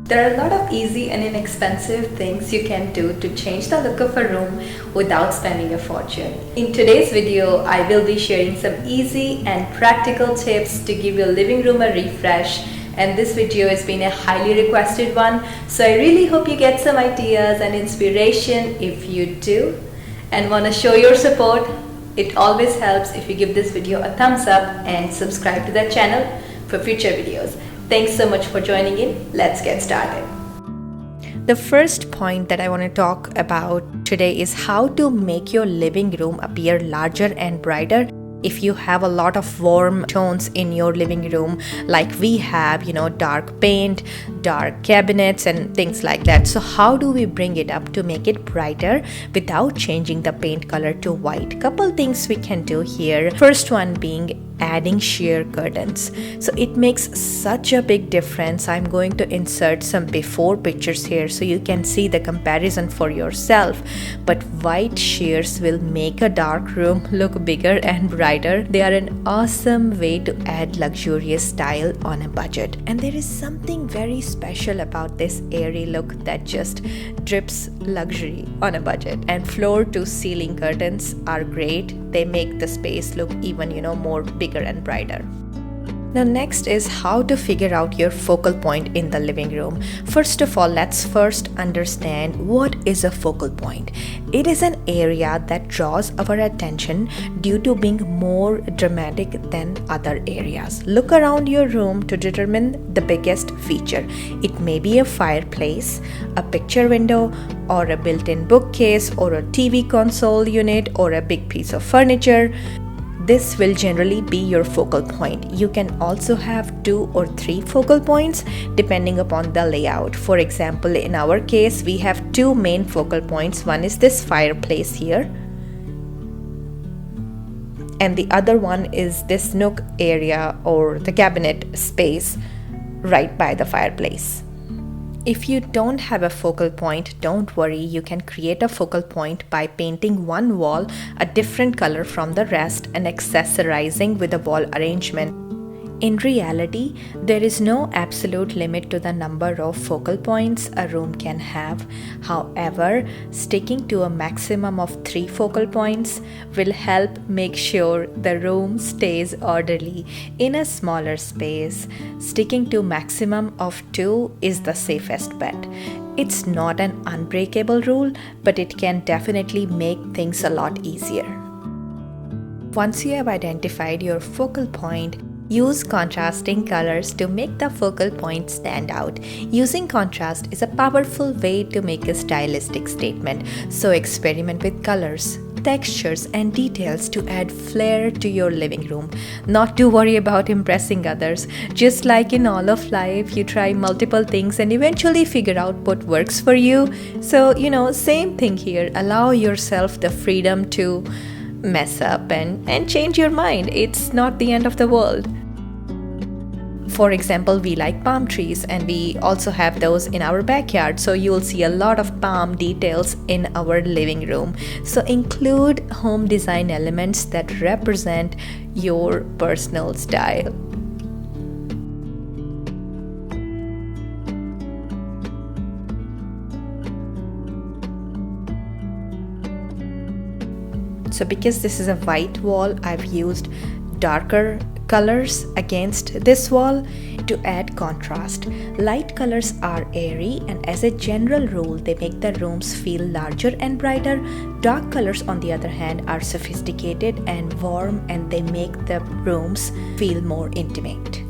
There are a lot of easy and inexpensive things you can do to change the look of a room without spending a fortune. In today's video, I will be sharing some easy and practical tips to give your living room a refresh. And this video has been a highly requested one, so I really hope you get some ideas and inspiration. If you do and want to show your support, it always helps if you give this video a thumbs up and subscribe to the channel for future videos. Thanks so much for joining in. Let's get started. The first point that I want to talk about today is how to make your living room appear larger and brighter. If you have a lot of warm tones in your living room, like we have, dark paint, dark cabinets and things like that. So how do we bring it up to make it brighter without changing the paint color to white? Couple things we can do here. First one being adding sheer curtains. So it makes such a big difference. I'm going to insert some before pictures here so you can see the comparison for yourself. But white sheers will make a dark room look bigger and brighter. They are an awesome way to add luxurious style on a budget. And there is something very special about this airy look that just drips luxury on a budget. And floor to ceiling curtains are great. They make the space look even, more bigger and brighter. Now next is how to figure out your focal point in the living room. First of all, let's first understand what is a focal point. It is an area that draws our attention due to being more dramatic than other areas. Look around your room to determine the biggest feature. It may be a fireplace, a picture window, or a built-in bookcase, or a TV console unit, or a big piece of furniture. This will generally be your focal point. You can also have 2 or 3 focal points depending upon the layout. For example, in our case, we have 2 main focal points. One is this fireplace here, and the other one is this nook area or the cabinet space right by the fireplace. If you don't have a focal point, don't worry, you can create a focal point by painting one wall a different color from the rest and accessorizing with a wall arrangement. In reality, there is no absolute limit to the number of focal points a room can have. However, sticking to a maximum of 3 focal points will help make sure the room stays orderly in a smaller space. Sticking to maximum of 2 is the safest bet. It's not an unbreakable rule, but it can definitely make things a lot easier. Once you have identified your focal point, use contrasting colors to make the focal point stand out. Using contrast is a powerful way to make a stylistic statement, so experiment with colors, textures, and details to add flair to your living room. Not to worry about impressing others. Just like in all of life, you try multiple things and eventually figure out what works for you. So, same thing here. Allow yourself the freedom to mess up and change your mind. It's not the end of the world. For example, we like palm trees and we also have those in our backyard, so you'll see a lot of palm details in our living room. So include home design elements that represent your personal style. So because this is a white wall, I've used darker colors against this wall to add contrast. Light colors are airy, and as a general rule, they make the rooms feel larger and brighter. Dark colors, on the other hand, are sophisticated and warm, and they make the rooms feel more intimate.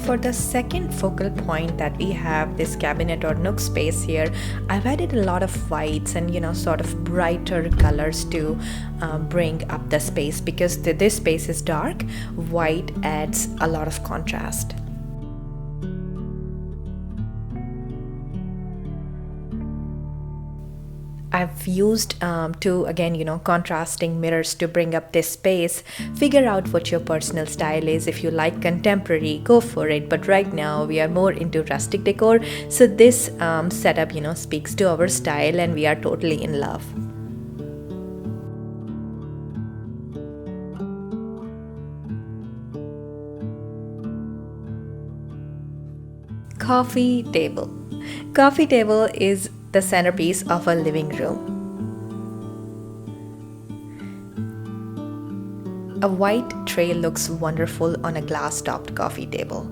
For the second focal point that we have, this cabinet or nook space here, I've added a lot of whites and sort of brighter colors to bring up the space, because this space is dark. White adds a lot of contrast. I've used contrasting mirrors to bring up this space. Figure out what your personal style is. If you like contemporary, go for it. But right now we are more into rustic decor. So this setup, speaks to our style and we are totally in love. Coffee table. Coffee table is the centerpiece of a living room. A white tray looks wonderful on a glass-topped coffee table.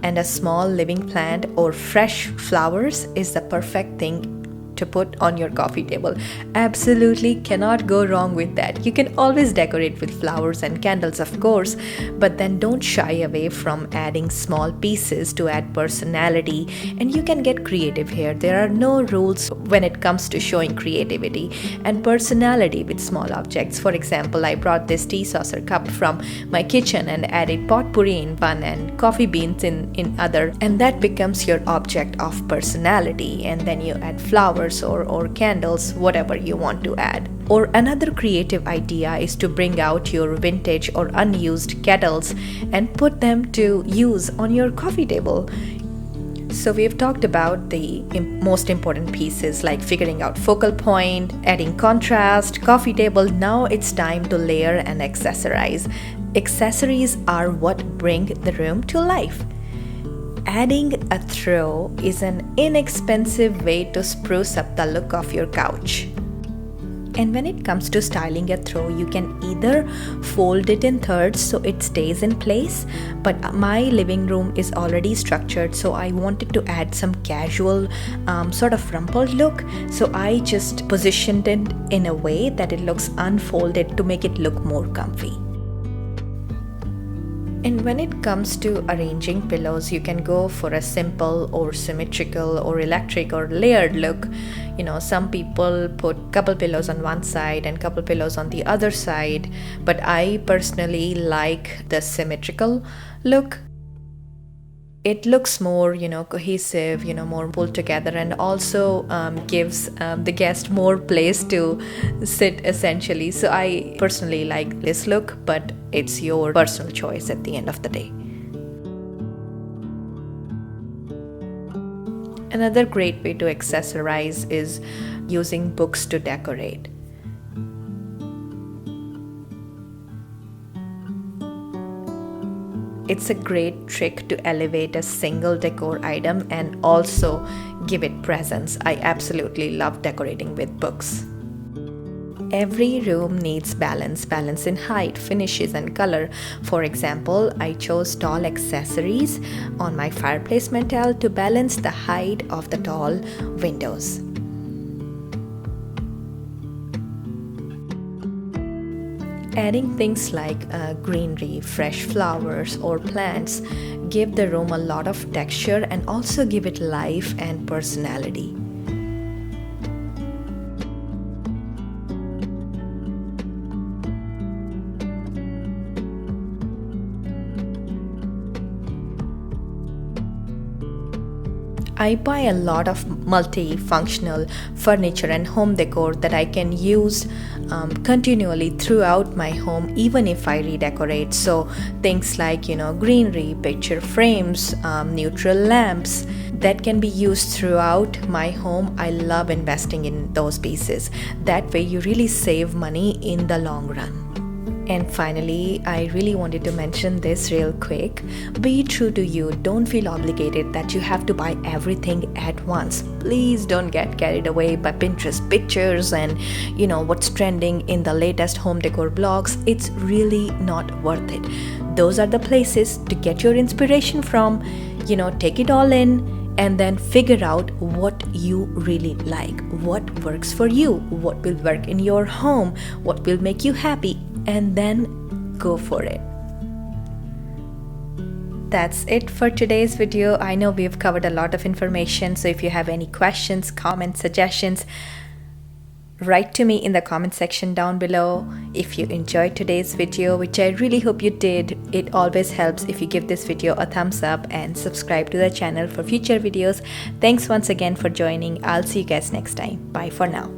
And a small living plant or fresh flowers is the perfect thing to put on your coffee table. Absolutely cannot go wrong with that. You can always decorate with flowers and candles, of course, but then don't shy away from adding small pieces to add personality, and you can get creative here. There are no rules when it comes to showing creativity and personality with small objects. For example, I brought this tea saucer cup from my kitchen and added potpourri in one and coffee beans in other, and that becomes your object of personality. And then you add flowers or candles, whatever you want to add. Or another creative idea is to bring out your vintage or unused kettles and put them to use on your coffee table. So we've talked about the most important pieces like figuring out focal point, adding contrast, coffee table. Now it's time to layer and accessorize. Accessories are what bring the room to life. Adding a throw is an inexpensive way to spruce up the look of your couch. And when it comes to styling a throw, you can either fold it in thirds so it stays in place, but my living room is already structured, so I wanted to add some casual sort of rumpled look, so I just positioned it in a way that it looks unfolded to make it look more comfy. And when it comes to arranging pillows, you can go for a simple or symmetrical or electric or layered look. You know, some people put couple pillows on one side and couple pillows on the other side, but I personally like the symmetrical look. It looks more, cohesive, more pulled together, and also gives the guest more place to sit essentially. So I personally like this look, but it's your personal choice at the end of the day. Another great way to accessorize is using books to decorate. It's a great trick to elevate a single decor item and also give it presence. I absolutely love decorating with books. Every room needs balance in height, finishes, and color. For example, I chose tall accessories on my fireplace mantel to balance the height of the tall windows. Adding things like greenery, fresh flowers, or plants give the room a lot of texture and also give it life and personality. I buy a lot of multi-functional furniture and home decor that I can use continually throughout my home, even if I redecorate. So things like, greenery, picture frames, neutral lamps that can be used throughout my home. I love investing in those pieces. That way you really save money in the long run. And finally, I really wanted to mention this real quick. Be true to you. Don't feel obligated that you have to buy everything at once. Please don't get carried away by Pinterest pictures and what's trending in the latest home decor blogs. It's really not worth it. Those are the places to get your inspiration from. Take it all in and then figure out what you really like, what works for you, what will work in your home, what will make you happy, and then go for it. That's it for today's video. I know we've covered a lot of information, so if you have any questions, comments, suggestions, write to me in the comment section down below. If you enjoyed today's video, which I really hope you did, it always helps if you give this video a thumbs up and subscribe to the channel for future videos. Thanks once again for joining. I'll see you guys next time. Bye for now.